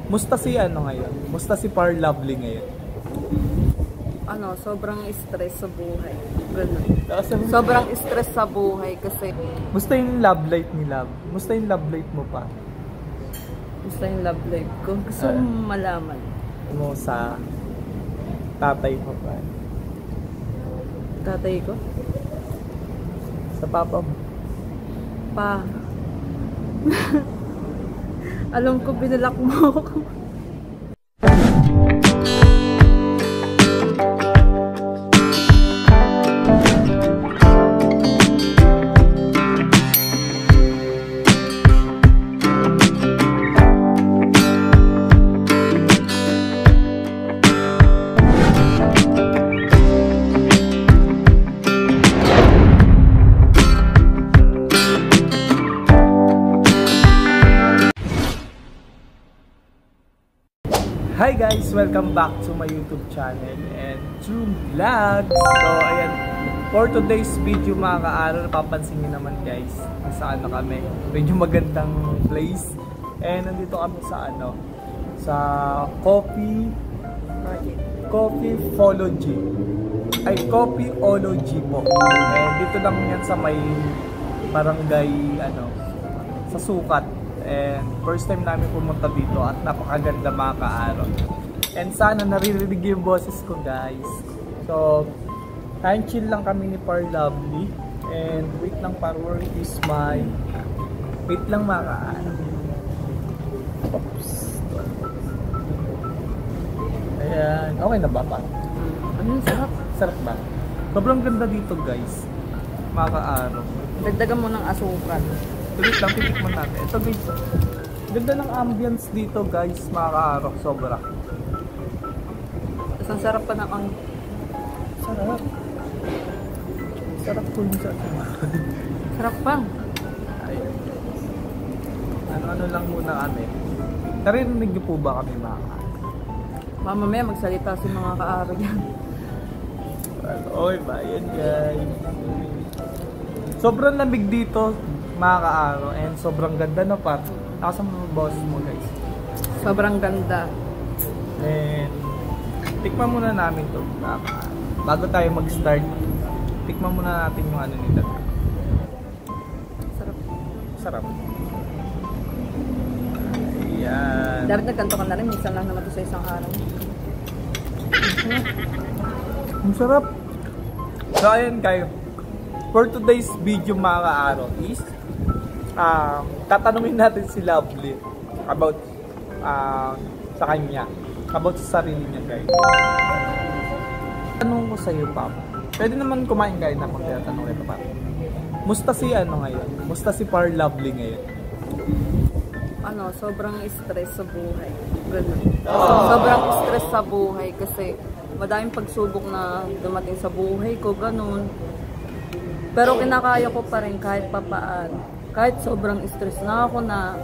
Musta si ano ngayon? Musta si Par Lovely ngayon? Sobrang stress sa buhay. Ganun. Sobrang stress sa buhay kasi... Musta yung love life ni Love? Musta yung love life mo pa? Musta yung love life ko? Gusto mo malaman. Mo sa tatay mo pa? Tatay ko? Sa papa mo? Pa. Alam ko, binalak mo ako. Hi guys! Welcome back to my YouTube channel and True Vlogs! So ayan, for today's video mga ka-aral, napapansin nyo naman guys, saan na kami. Medyo magandang place. And nandito kami sa sa Coffeeology po. And dito lang yan sa may barangay, sa Sukat. And first time namin pumunta dito at napakaganda mga ka-aral. And sana naririnig yung boses ko guys. So, chill lang kami ni Par Lovely. And wait lang Par, where is my... Wait lang mga ka-aral. Oops. Ayan. Okay na ba Par? Sarap. Sarap ba? Sobrang ganda dito guys. Mga ka-aral. Dagdagan mo ng asukal. Wait lang, titikman natin. Ito guys, ganda ng ambience dito guys, mga ka-arok, sobra. Ang sarap pa ng Sarap. Sarap po yung sarap pa. Ayun. Ano lang muna kami. Narinig niyo po ba kami mga ka-arok? Mamaya magsalita si mga ka-arok yan. Okay ba? Yan guys. Sobrang lamig dito mga ka-aro, and sobrang ganda na Par. Nakasama mo boss mo guys. Sobrang ganda. And tikman muna namin to bago tayo mag-start. Tikman muna natin yung nila. Sarap. Sarap. Ayan. Dapat nagkanto ka na rin, minsan lang naman ito sa isang araw. Ang sarap. So ayan kayo, for today's video mga ka-aro is tatanungin natin si Lovely about sa kanya, about sa sarili niya guys. Tanong ko sa iyo Papa, pwede naman kumain kayo na pag tinatanong ito Papa. Musta si ngayon? Musta si Par Lovely ngayon? Sobrang stress sa buhay. Ganun. Sobrang stress sa buhay kasi madaming pagsubok na dumating sa buhay ko, ganun. Pero kinakaya ko pa rin kahit papaan. Kahit sobrang stress na ako, na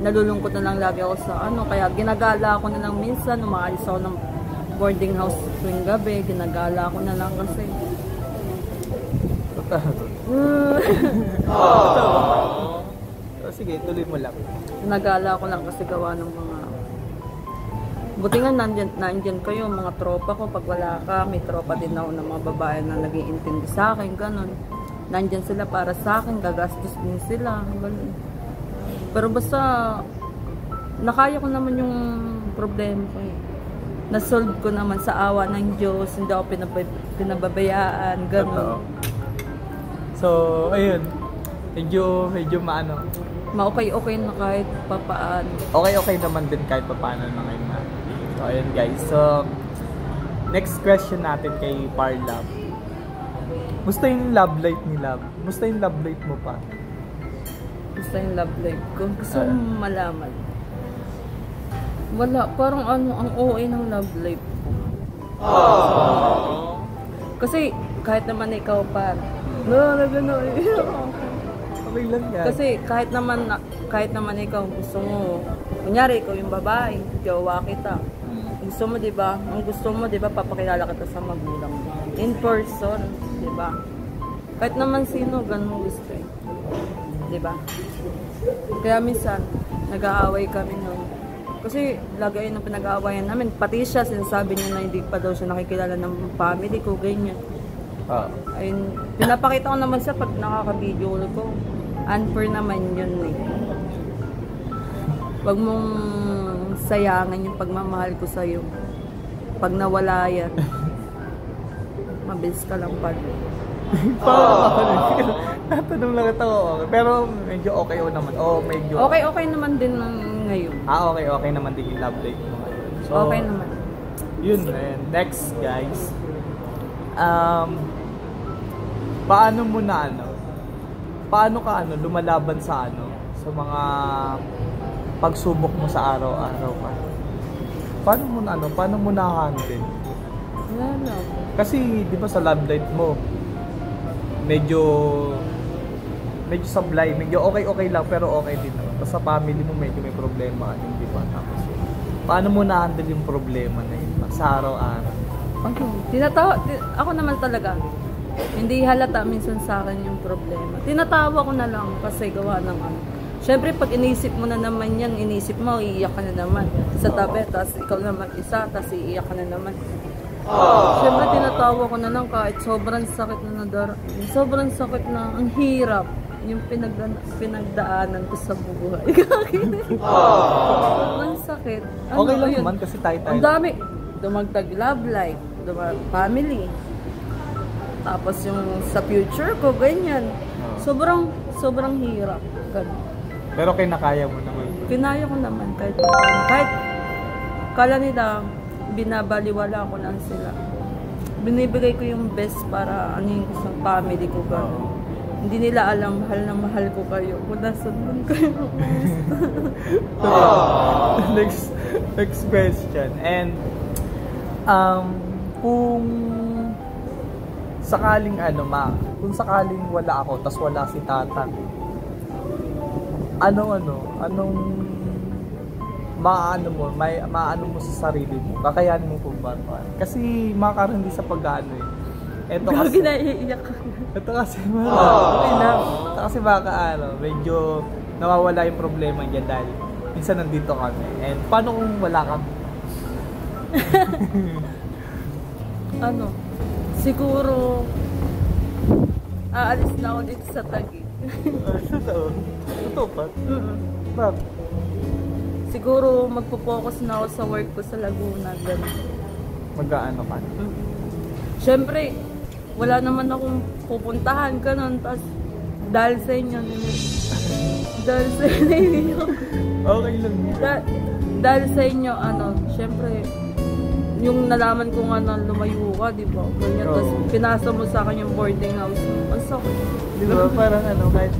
nalulungkot na lang lagi ako sa kaya ginagala ako na lang minsan, umaalis ako ng boarding house tuwing gabi, ginagala ako na lang kasi. Sige, tuloy mo lang. Ginagala ako lang kasi gawa ng mga... Buti nga nandyan kayo, mga tropa ko. Pag wala ka, may tropa din ako ng mga babae na nag-iintindi sa akin, ganun. Nandyan sila para sa akin, gagastos din sila. Ganun. Pero basta, nakaya ko naman yung problema ko eh. Nasolve ko naman sa awa ng Diyos, hindi ako pinababayaan, ganun. So, ayun. Medyo maano. Ma-okay na kahit papaan. Okay naman din kahit papaano na ngayon na. So, ayun guys. So, next question natin kay Par Love. Musta yung love life ni Love? Musta yung love life mo pa? Musta yung love life ko? Gusto mo malaman? Wala. Parang ang OA ng love life ko. Kasi kahit naman ikaw Par. Okay lang yan. Kasi kahit naman ikaw gusto mo, kunyari ikaw yung babae, jowa kita. Gusto mo, 'di ba? Ang gusto mo, 'di ba, papakilala kita sa magulang mo. In person, 'di ba? Kahit naman sino ganun gusto eh. 'Di ba? Kaya minsan nag-aaway kami noon. Kasi lagi ayun ang pinag-aawayan namin. Pati siya, sinasabi niya na hindi pa daw siya nakikilala ng family ko, ganyan. Ayun, pinapakita ko naman siya pag nakaka-video ko. Unfair naman yun eh. Huwag mong sayangan yung pagmamahal ko sa'yo. Pag nawala yan, mabilis ka lang pala. Tatanong lang ito. Pero medyo okay naman. Medyo... Okay naman din ngayon. Okay naman din yung love life mo ngayon. So, okay naman. Yun, next guys. Paano ka lumalaban sa sa mga pagsubok mo sa araw-araw ka? Paano mo na-handle? Wala lang. Kasi, di ba sa love life mo, medyo sablay, medyo okay lang, pero okay din naman. Tapos sa family mo, medyo may problema, di ba? Tapos, paano mo na-handle yung problema na yun sa araw-araw? Ako naman talaga, hindi halata minsan sa akin yung problema. Tinatawa ko na lang kasi gawa ng Siyempre, pag inisip mo na naman yan, inisip mo, iiyak ka na naman. Sa tabi, tapos ikaw naman isa, tapos iiyak ka na naman. Siyempre, tinatawa ko na lang kahit sobrang sakit na sobrang sakit na, ang hirap. Yung pinagdaanan ko sa buhay. Sobrang sakit. Okay lang naman kasi tayo. Ang dami. Dumagdag love life, family. Tapos yung sa future ko, ganyan. Sobrang hirap. Ganun. Pero kinakaya mo naman. Kinaya ko naman kahit kala nila binabaliwala ko lang sila. Binibigay ko yung best para anuhin ko sa family ko gano'n. Hindi nila alam mahal na mahal ko kayo. Kung nasan man kayo. Next question. And kung sakaling kung sakaling wala ako tas wala si Tatang, anong maano mo sa sarili mo? Kakayanin mo po ba? Kasi makaroon din sa pag-ano Ito kasi naiiyak ka. Ito kasi medyo nawawala yung problema niya dahil minsan nandito kami. And paano kung wala kami? Siguro aalis na ako dito sa Taguig. Totoo pa? Bakit? Siguro magpo-focus na ako sa work ko sa Laguna. Mag-aano ka? Siyempre, wala naman akong pupuntahan ganun. Tapos, dahil sa inyo, okay lang yun. Dahil sa inyo, siyempre, yung nalaman ko nga na lumayo ka, di ba? Ganyan, tapos pinasa mo sa akin yung boarding house mo. Ang sakit. Di ba? Parang kahit...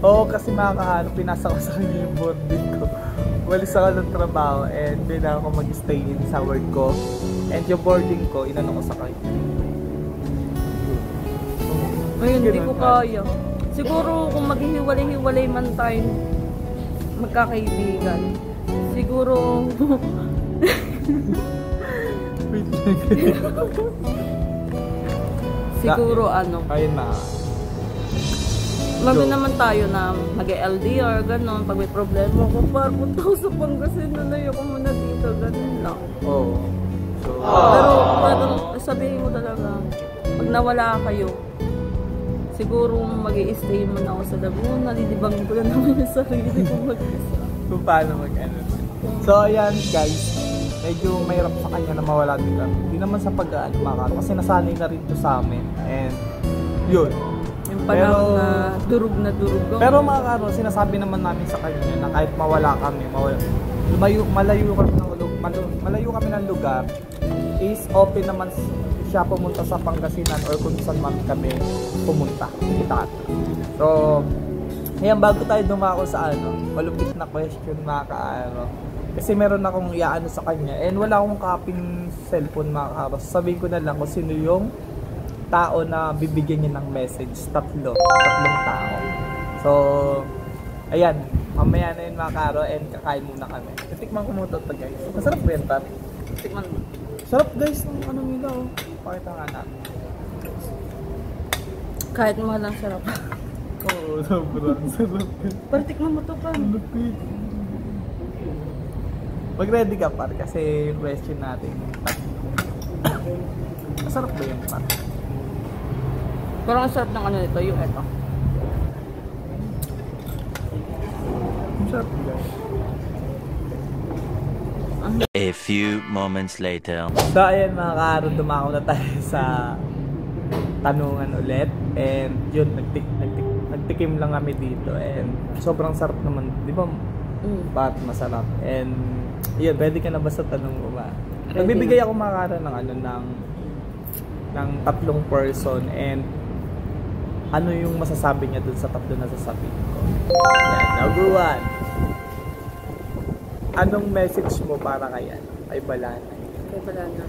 kasi makakahanap, pinasa ko sa kanya yung boarding ko. Walis ako ng trabaho and pinaka ko mag-stay in sa work ko. And yung boarding ko, inano ko sa kanya. Ayun, hindi ko kaya. Siguro kung maghihiwalay-hiwalay man tayo, magkakaibigan. Siguro... Siguro ayun na. Naman tayo na mag-LDR, gano'n. Pag may problema ko, parang punta ko sa Pangasinan, ayoko muna dito, gano'n lang. Pero sabihin mo talaga, pag nawala kayo, siguro mag-i-stay muna ako sa Laguna, lilibangin ko lang naman yung sarili ko mag-isa. Kung paano mag-ano. So, ayan guys, medyo mahirap sa kanya na mawala din kami. Hindi naman sa pag-ano kasi nasanay na rin to sa amin. And, yun. Yung panahon na durug. Pero sinasabi naman namin sa kanya na kahit mawala kami, malayo kami ng lugar, is open naman siya pumunta sa Pangasinan or kung saan man kami pumunta. So, ayan, bago tayo dumako sa malupit na question kasi meron akong iaano sa kanya and wala akong kaping cellphone sabihin ko na lang kung sino yung tao na bibigyan niya ng message. Tatlong tao. So, ayan, mamaya na yun and kakain muna kami. Titikman ko muna ito guys. Masarap ba yan, Tat? Tikman mo. Sarap guys ng nila Pakita nga natin. Kahit mahal ang sarap. Sobrang sarap. Pero tikman mo ito pa. Mag-ready ka par kasi yung question natin. Masarap ba yung par? Parang ang sarap ng ano nito, yung eto. Masarap guys. A few moments later. So ayan mga kaaro, dumako na tayo sa tanungan ulit. And yun, nagtikim lang kami dito. And sobrang sarap naman, di ba? Bakit masarap? And yun, pwede ka na ba sa tanong mo ba? Nagbibigay ako mga kaaro ng ano, ng tatlong person. And ano yung masasabi niya dun sa tatlo na sasabihin ko? Yan, number 1. Anong message mo para kay Balanag? Kay Balanag.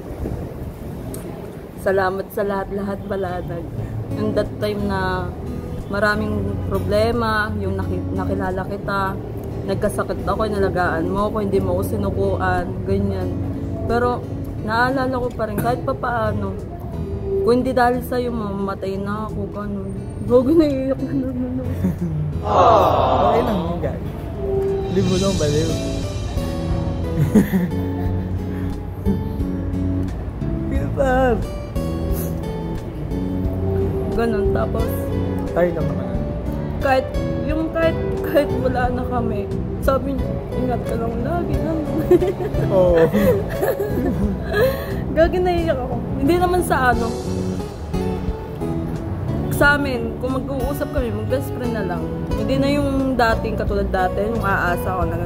Salamat sa lahat-lahat, Balanag. Yung that time na maraming problema, yung nakilala kita, nagkasakit ako, nalagaan mo ako, hindi mo ako sinukuan, ganyan. Pero naalala ko pa rin, kahit pa paano, kung hindi dahil sa'yo, mamamatay na ako, ganun. Huwag naiiyak na naman. Okay lang yun, guys. Hindi mo lang baliw. Pilpar! Ganun, tapos Tayo lang naman. kahit wala na kami, sabi niya, ingat ka lang lagi naman. Oo. Gagi naiiyak ako. Hindi naman sa ano. Sa amin, kung mag-uusap kami, mag-best friend na lang. Hindi na yung dating katulad dati, yung aasa ko na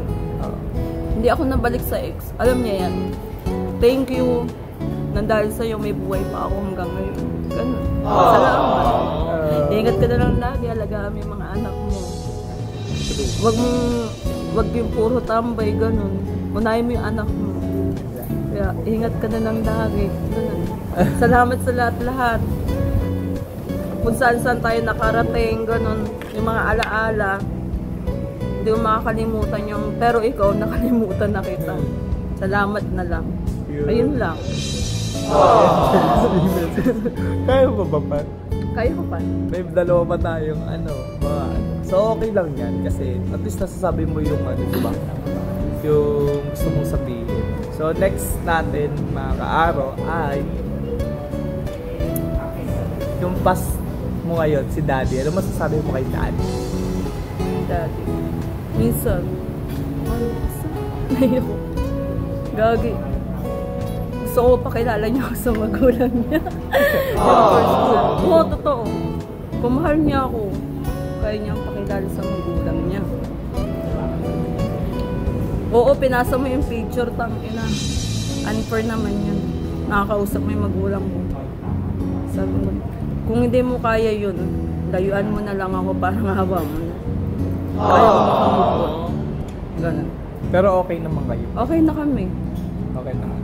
hindi ako nabalik sa ex. Alam niya yan. Thank you. Nandahil sa'yo, may buhay pa ako hanggang ngayon. Ganun. Salamat. Ingat ka na lang lagi. Alagaan mo yung mga anak mo. Wag yung puro tambay. Ganun. Unahin mo yung anak mo. Kaya, ingat ka na lang lagi. Ganun. Salamat sa lahat-lahat. Kung saan-saan tayo nakarating. Ganun. Yung mga alaala. Hindi mo makakalimutan yung, pero ikaw, nakalimutan na kita. Salamat na lang. Ayun lang. Kaya mo ba pa? Kaya ko pa. May dalawa pa tayong ano. So okay lang yan kasi at least nasasabi mo yung ano, diba? Yung gusto mong sabihin. So next natin mga kaaro ay yung past mo ngayon, si Daddy. Ano masasabi mo kay Daddy? Daddy. Minsan, naiyak ko. Gagi. Gusto ko pakilala niya ako sa magulang niya. Oo, totoo. Kung mahal niya ako, kaya niyang pakilala sa magulang niya. Oo, pinasa mo yung picture, tangina. Unfair naman yan. Nakakausap mo yung magulang mo. Sabi mo, kung hindi mo kaya yun, layuan mo na lang ako para mahawa mo na. Kaya ko makamukot. Ganun. Pero okay naman kayo? Okay na kami. Okay naman.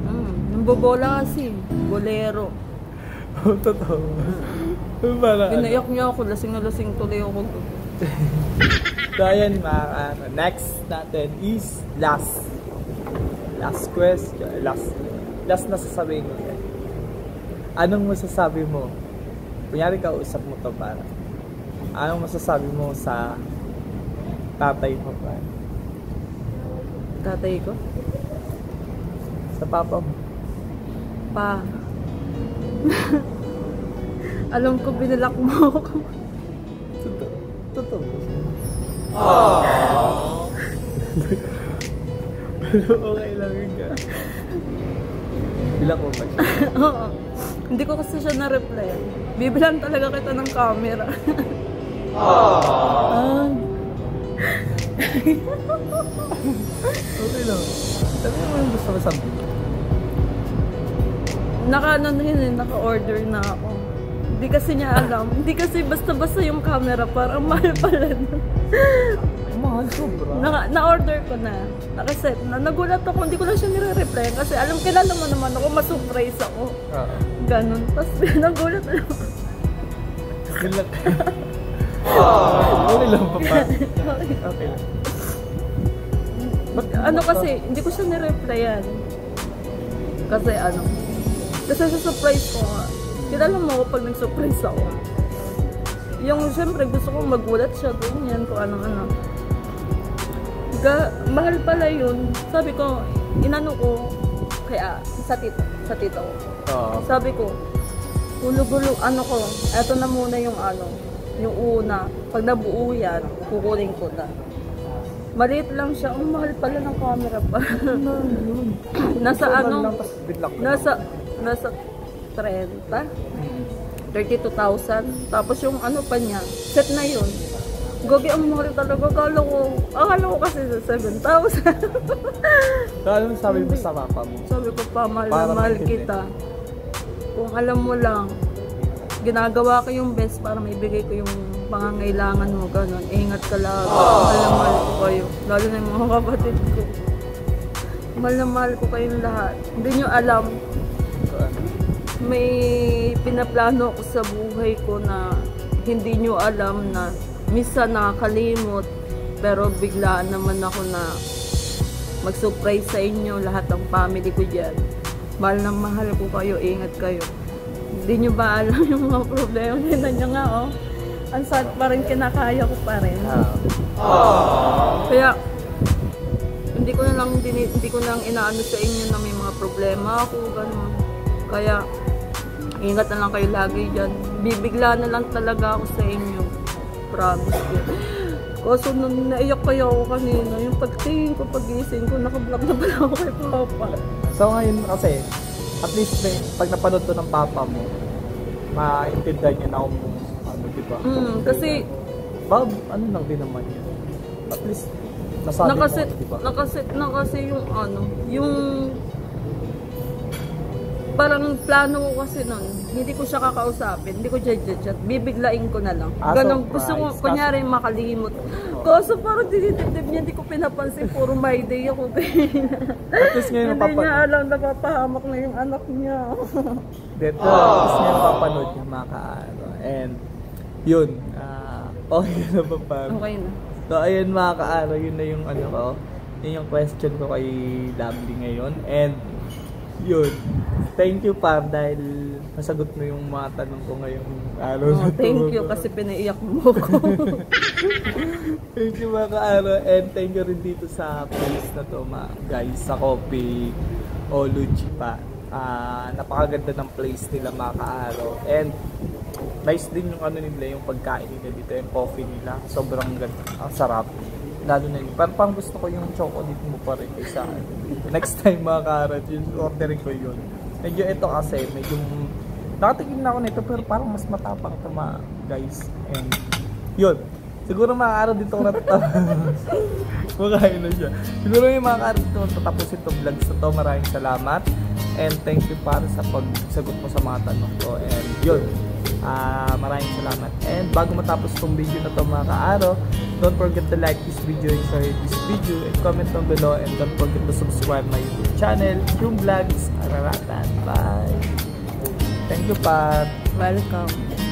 Nambobola kasi. Bolero. Totoo. Para Inayak niya ako. Lasing na lasing tuloy ako. So ayan mga next natin is last question. Last na sasabihin ko. Anong masasabi mo? Kunyari kausap mo to para. Anong masasabi mo sa tatay mo pa? Tatay ko? Sa papa mo? Pa. Alam ko binalak mo ako. Totoo. Okay lang yun ka. Bilang ko ba siya? Oo. Hindi ko kasi siya na-reply. Bibilang talaga kita ng camera. Okay lang. Sabi mo yung gusto ko sabihin. Naka-order na ako. Hindi kasi niya alam. Hindi kasi basta-basta yung camera. Parang mahal pala na. Mahal sobra. Na-order ko na. Nakaset na. Nagulat ako. Hindi ko na siya nire-reply. Kasi alam, kilala mo naman ako. Masurprise ako. Ganon. Tapos nagulat na ako. Bilang. Okay lang pa pa. Okay lang. Ano kasi, hindi ko siya nire-replyan. Kasi kasi sa surprise ko nga. Kilala mo ako pag nag-surprise ako. Yung syempre gusto kong magulat siya, ganyan, kung ano-ano. Mahal pala yun. Sabi ko, inano ko, kaya sa tito ko. Oo. Sabi ko, gulo-gulo, ano ko, eto na muna yung ano, yung una. Pag nabuo yan, kukunin ko na. Maliit lang siya, ang mahal pala ng camera pa. Nasa ano, nasa 32,000. Tapos yung ano pa niya, set na yun. Gogi, ang mahal talaga. Akala ko kasi sa 7,000. Ano sabi mo sa papa mo? Sabi ko pa, mahal Para na mahal maintindihan. kita. Kung alam mo lang, ginagawa ko yung best para maibigay ko yung pangangailangan mo, gano'n. Ingat ka lang. Mahal na mahal ko kayo. Lalo na yung mga kapatid ko. Mahal na mahal ko kayong lahat. Hindi nyo alam, may pinaplano ako sa buhay ko na hindi nyo alam na minsan nakakalimot, pero biglaan naman ako na mag-surprise sa inyo, lahat ng family ko dyan. Mahal na mahal ko kayo, ingat kayo. Hindi nyo ba alam yung mga problema niya nga, oh. Ang sad pa rin, kinakaya ko pa rin. Kaya, hindi ko lang inaano sa inyo na may mga problema ako, gano'n. Kaya, ingat na lang kayo lagi dyan. Bibigla na lang talaga ako sa inyo. Promise ko. Kaso nung naiyak kaya ako kanina, yung pagtingin ko, pagising ko, nakablock na pala ako kay Papa. So ngayon kasi, at least pag napanood to ng papa mo, maintindihan niya na kung ano, diba? Kasi, Bob, ano lang din naman yun. At least, nasabi nakaset, mo, diba? nakaset na kasi yung ano, yung parang plano ko kasi nun, hindi ko siya kakausapin, hindi ko chat, bibiglain ko na lang. Ganun, gusto ko, kunyari makalimot. Kaso parang dinitip niya, hindi ko pinapansin, puro my day ako. At least ngayon Hindi niya alam, napapahamak na yung anak niya. Dito, at least ngayon papanood niya mga kaano. And, yun, okay na ba pa? Okay na. So, ayun mga kaano, yun na yung ano ko, yun yung question ko kay Lovely ngayon. And, yun, thank you Pam dahil nasagot mo yung mga tanong ko ngayong araw na to. Thank you kasi pinaiyak mo ko. Thank you mga kaano, and thank you rin dito sa place na to mga guys, sa Coffee Ology pa. Napakaganda ng place nila mga kaano, and nice din yung ano nila, yung pagkain nila dito, yung coffee nila, sobrang ganda, ang sarap. Lalo na yun, parang gusto ko yung chocolate mo pa rin kaysa next time mga karat, yun, ordering ko yun. Medyo ito kasi, medyo nakatingin na ako nito pero parang mas matapang ito mga guys. And yun, siguro mga araw dito ko natatawa. Makain na siya. Siguro yung mga araw dito tatapos itong vlogs na to. Maraming salamat and thank you para sa pagsagot mo sa mga tanong ko. And yun, maraming salamat. And bago matapos itong video na to mga kaaraw, don't forget to like this video and share this video and comment down below, and don't forget to subscribe my YouTube channel, Yung Vlogs Araratan. Bye! Thank you, Pat! Welcome.